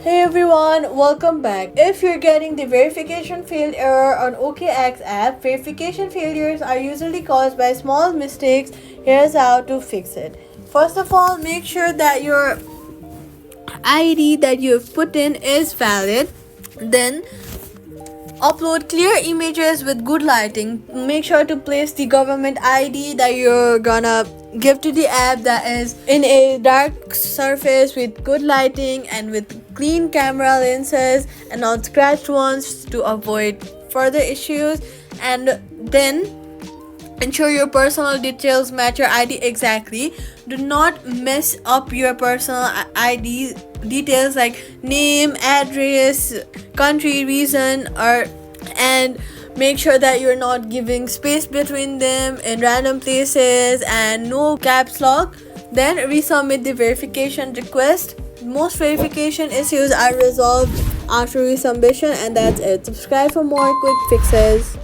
Hey everyone, welcome back. If you're getting the verification failed error on OKX app, verification failures are usually caused by small mistakes. Here's how to fix it. First of all, make sure that your ID that you've put in is valid. Then upload clear images with good lighting. Make sure to place the government ID that you're gonna give to the app that is in a dark surface with good lighting and with clean camera lenses and not scratched ones to avoid further issues. And then ensure your personal details match your ID exactly. Do not mess up your personal ID details like name, address, country, reason, or and make sure that you're not giving space between them in random places and no caps lock. Then resubmit the verification request. Most verification issues are resolved after resubmission, and that's it. Subscribe for more quick fixes.